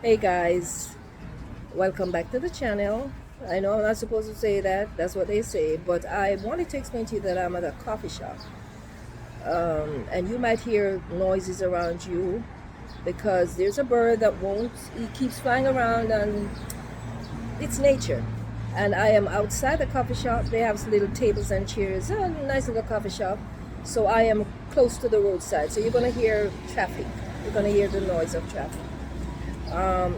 Hey guys, welcome back to the channel. I know I'm not supposed to say that, that's what they say, but I wanted to explain to you that I'm at a coffee shop. And you might hear noises around you because there's a bird that won't, he keeps flying around, and it's nature. And I am outside the coffee shop. They have little tables and chairs, a nice little coffee shop. So I am close to the roadside. So you're going to hear traffic. You're going to hear the noise of traffic.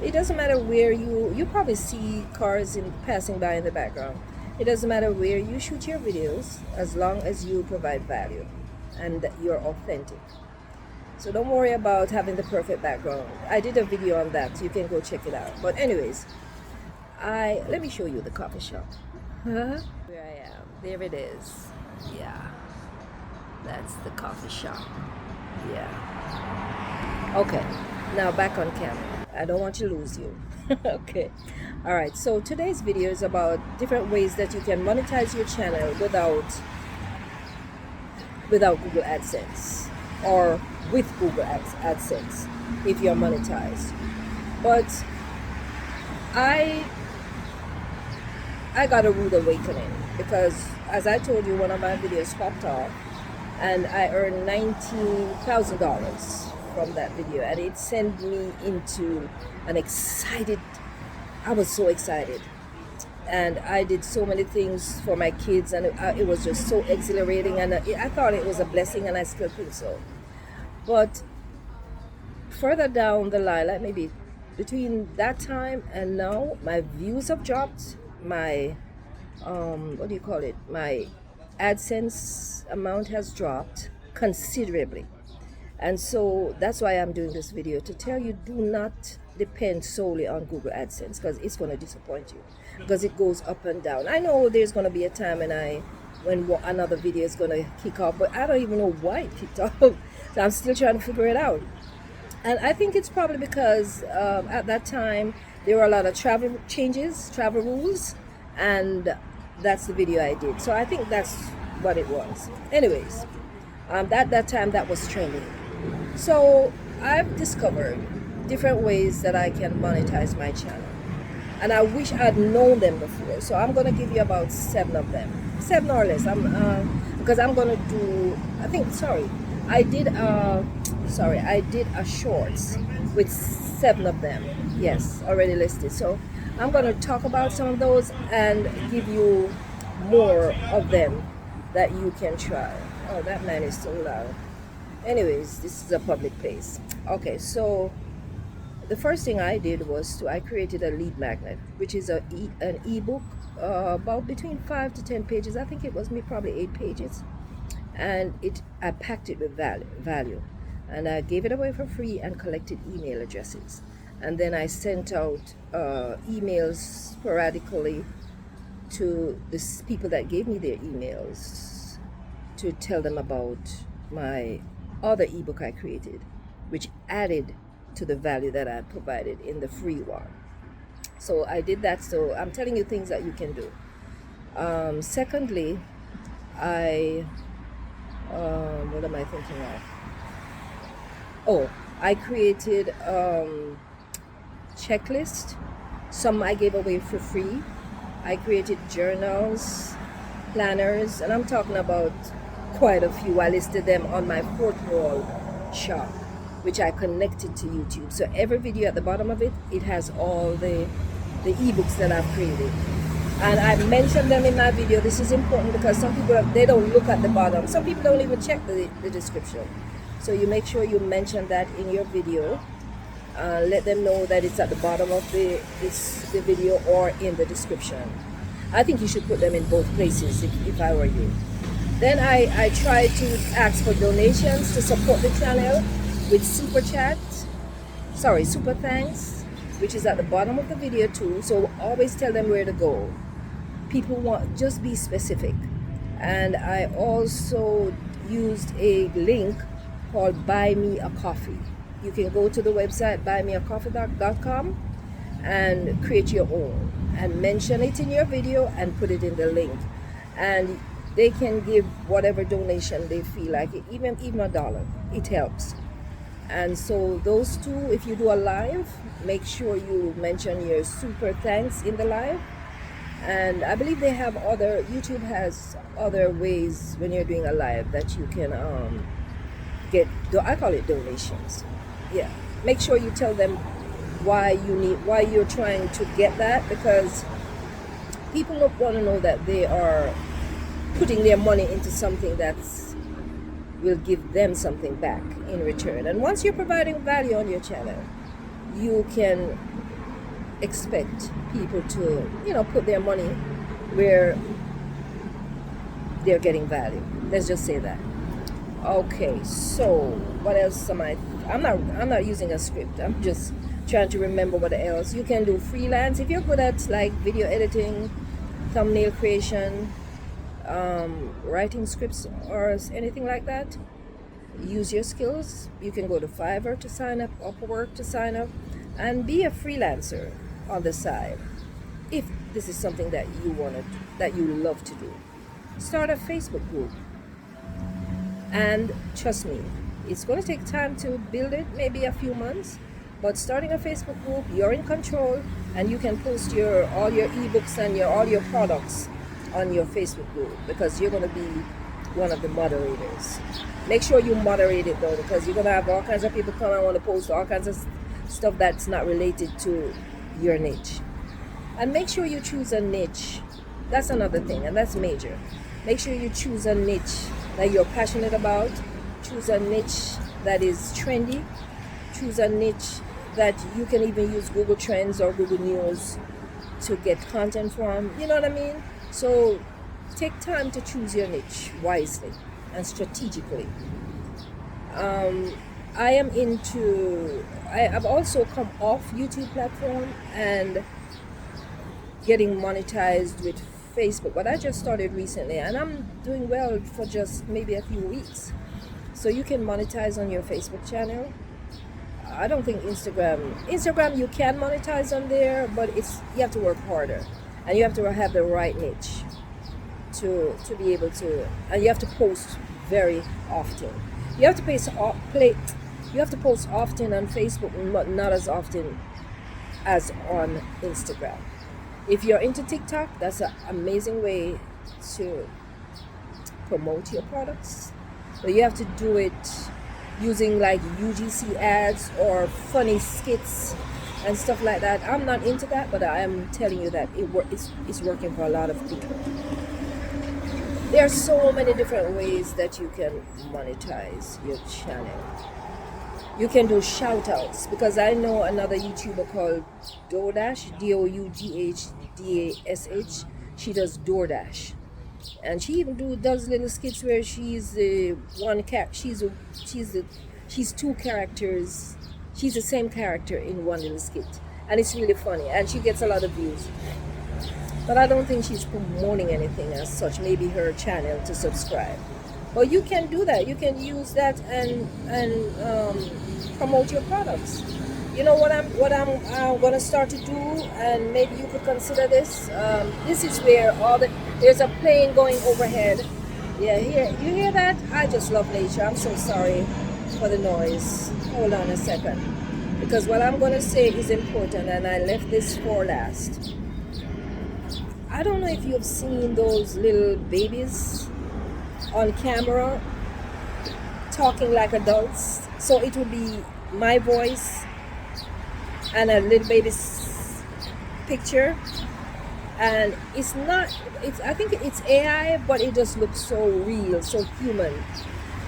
It doesn't matter where you probably see cars passing by in the background. It doesn't matter where you shoot your videos as long as you provide value and that you're authentic. So don't worry about having the perfect background. I did a video on that, so you can go check it out. But anyways, let me show you the coffee shop. Where I am. There it is. Yeah. That's the coffee shop. Yeah. Okay. Now back on camera. I don't want to lose you. Okay. All right. So today's video is about different ways that you can monetize your channel without Google AdSense, or with Google AdSense if you're monetized. But I got a rude awakening because, as I told you, one of my videos popped off and I earned $19,000 from that video, and it sent me into an excited, I was so excited, and I did so many things for my kids, and it was just so exhilarating, and I thought it was a blessing, and I still think so. But further down the line, like maybe between that time and now, my views have dropped, my what do you call it, my AdSense amount has dropped considerably. And so that's why I'm doing this video, to tell you, do not depend solely on Google AdSense, because it's going to disappoint you, because it goes up and down. I know there's going to be a time when another video is going to kick off, but I don't even know why it kicked off. So I'm still trying to figure it out. And I think it's probably because at that time there were a lot of travel rules, and that's the video I did. So I think that's what it was. Anyways, that time that was trending. So I've discovered different ways that I can monetize my channel, and I wish I'd known them before. So I'm going to give you about 7 of them, 7 or less. Because I'm going to do, I did a shorts with 7 of them. Yes, already listed. So I'm going to talk about some of those and give you more of them that you can try. Oh, that man is so loud. Anyways, this is a public place. Okay, so the first thing I did was I created a lead magnet, which is an ebook about between 5 to 10 pages. I think it was probably 8 pages, and I packed it with value, and I gave it away for free and collected email addresses, and then I sent out emails sporadically to the people that gave me their emails to tell them about my other ebook I created, which added to the value that I provided in the free one. So I did that. So I'm telling you things that you can do. Secondly, what am I thinking of? Oh, I created checklist. Some I gave away for free. I created journals, planners, and I'm talking about quite a few. I listed them on my 4th wall shop, which I connected to YouTube. So every video at the bottom of it, it has all the ebooks that I've created, and I mentioned them in my video. This is important because some people, they don't look at the bottom. Some people don't even check the description. So you make sure you mention that in your video. Let them know that it's at the bottom of the video or in the description. I think you should put them in both places if I were you. Then I try to ask for donations to support the channel with super thanks, which is at the bottom of the video too. So always tell them where to go. People just be specific. And I also used a link called Buy Me a Coffee. You can go to the website buymeacoffee.com and create your own and mention it in your video and put it in the link, and they can give whatever donation they feel like it, even $1. It helps. And so those two, if you do a live, make sure you mention your super thanks in the live. And I believe they have YouTube has other ways when you're doing a live that you can I call it donations. Yeah, make sure you tell them why you're trying to get that, because people don't want to know that they are putting their money into something that will give them something back in return. And once you're providing value on your channel, you can expect people to, put their money where they're getting value. Let's just say that. Okay, so what else I'm not using a script. I'm just trying to remember what else. You can do freelance if you're good at like video editing, thumbnail creation, writing scripts or anything like that. Use your skills. You can go to Fiverr to sign up, Upwork to sign up, and be a freelancer on the side. If this is something that you love to do, start a Facebook group. And trust me, it's going to take time to build it, maybe a few months. But starting a Facebook group, you're in control, and you can post all your ebooks and all your products on your Facebook group, because you're going to be one of the moderators. Make sure you moderate it though, because you're going to have all kinds of people come and want to post all kinds of stuff that's not related to your niche. And make sure you choose a niche. That's another thing, and that's major. Make sure you choose a niche that you're passionate about. Choose a niche that is trendy. Choose a niche that you can even use Google Trends or Google News to get content from. You know what I mean? So take time to choose your niche wisely and strategically. I've also come off YouTube platform and getting monetized with Facebook, but I just started recently, and I'm doing well for just maybe a few weeks. So you can monetize on your Facebook channel. I don't think Instagram you can monetize on there, but you have to work harder, and you have to have the right niche to be able to, and you have to post very often. You have to post often on Facebook, but not as often as on Instagram. If you're into TikTok, that's an amazing way to promote your products. But you have to do it using like UGC ads or funny skits and stuff like that. I'm not into that, but I am telling you that it's working for a lot of people. There are so many different ways that you can monetize your channel. You can do shout outs, because I know another YouTuber called DoorDash, DoughdashH. She does DoorDash, and she even does little skits where she's she's two characters. She's the same character in one little skit, and it's really funny, and she gets a lot of views. But I don't think she's promoting anything as such. Maybe her channel to subscribe. But you can do that. You can use that and promote your products. You know what I'm going to start to do, and maybe you could consider this. This is where there's a plane going overhead. Yeah, you hear that? I just love nature. I'm so sorry for the noise. Hold on a second, because what I'm going to say is important, and I left this for last. I don't know if you've seen those little babies on camera talking like adults. So it would be my voice and a little baby's picture, and I think it's AI, but it just looks so real, so human,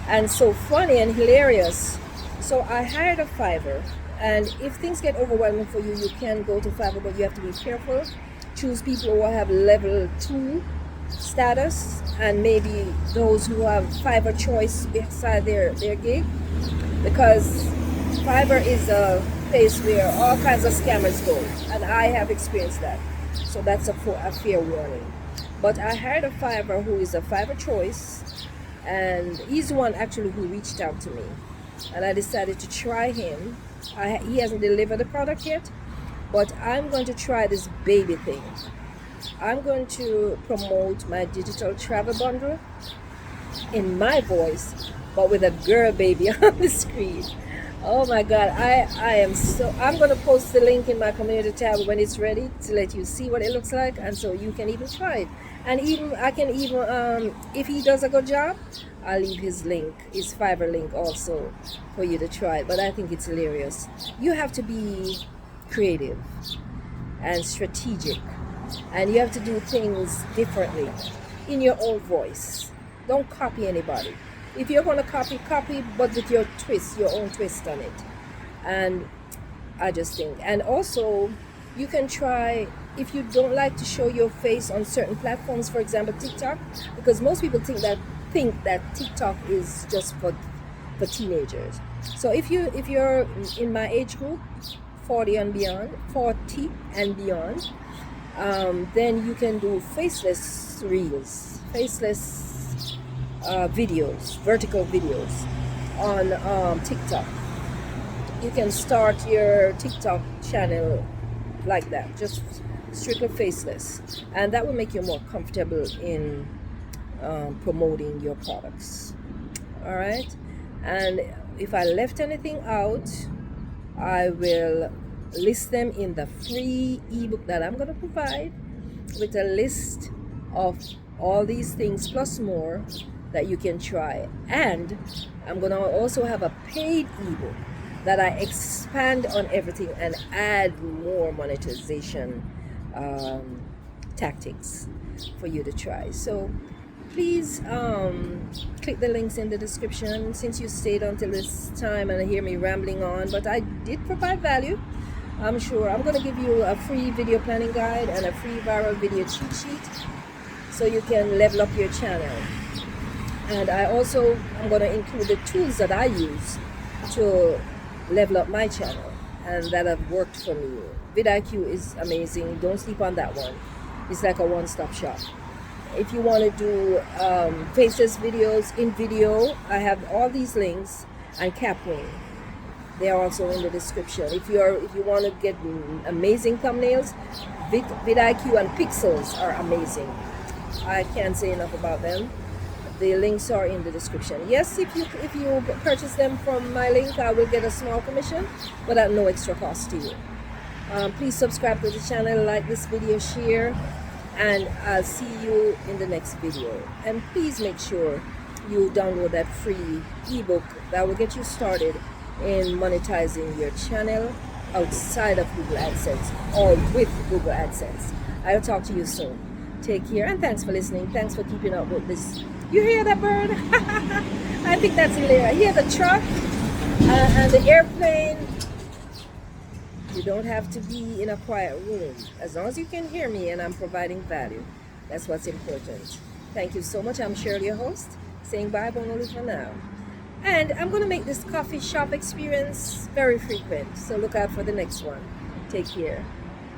and so funny and hilarious. So I hired a Fiverr, and if things get overwhelming for you, you can go to Fiverr, but you have to be careful. Choose people who have level 2 status, and maybe those who have Fiverr choice beside their gig, because Fiverr is a place where all kinds of scammers go, and I have experienced that. So that's a fair warning. But I hired a Fiverr who is a Fiverr choice, and he's the one actually who reached out to me, and I decided to try him. He hasn't delivered the product yet, but I'm going to try this baby thing. I'm going to promote my digital travel bundle in my voice, but with a girl baby on the screen. Oh my God, I am so, I'm gonna post the link in my community tab when it's ready to let you see what it looks like, and so you can even try it. And even I can even if he does a good job, I'll leave his link, his Fiverr link also for you to try it. But I think it's hilarious. You have to be creative and strategic, and you have to do things differently in your own voice. Don't copy anybody. If you're going to copy, copy, but with your twist, your own twist on it. And I just think, and also you can try, if you don't like to show your face on certain platforms, for example TikTok, because most people think that TikTok is just for teenagers. So if you're in my age group, 40 and beyond, 40 and beyond, then you can do faceless reels, faceless videos, vertical videos on TikTok. You can start your TikTok channel like that, just strictly faceless, and that will make you more comfortable in promoting your products. All right, and if I left anything out, I will list them in the free ebook that I'm going to provide, with a list of all these things plus more that you can try. And I'm going to also have a paid ebook that I expand on everything and add more monetization tactics for you to try. So please click the links in the description, since you stayed until this time and hear me rambling on, but I did provide value. I'm sure I'm going to give you a free video planning guide and a free viral video cheat sheet so you can level up your channel. And I also am going to include the tools that I use to level up my channel and that have worked for me. vidIQ is amazing. Don't sleep on that one. It's like a one-stop shop. If you want to do faceless videos in video, I have all these links, and Capwing, they are also in the description. If you want to get amazing thumbnails, vidIQ and Pixels are amazing. I can't say enough about them. The links are in the description. Yes, if you purchase them from my link, I will get a small commission, but at no extra cost to you. Please subscribe to the channel, like this video, share, and I'll see you in the next video. And please make sure you download that free ebook that will get you started in monetizing your channel outside of Google AdSense or with Google AdSense. I'll talk to you soon. Take care, and thanks for listening. Thanks for keeping up with this. You hear that bird? I think that's hilarious. I hear the truck and the airplane. You don't have to be in a quiet room. As long as you can hear me and I'm providing value, that's what's important. Thank you so much. I'm Shirley, your host, saying bye only for now. And I'm going to make this coffee shop experience very frequent, so look out for the next one. Take care.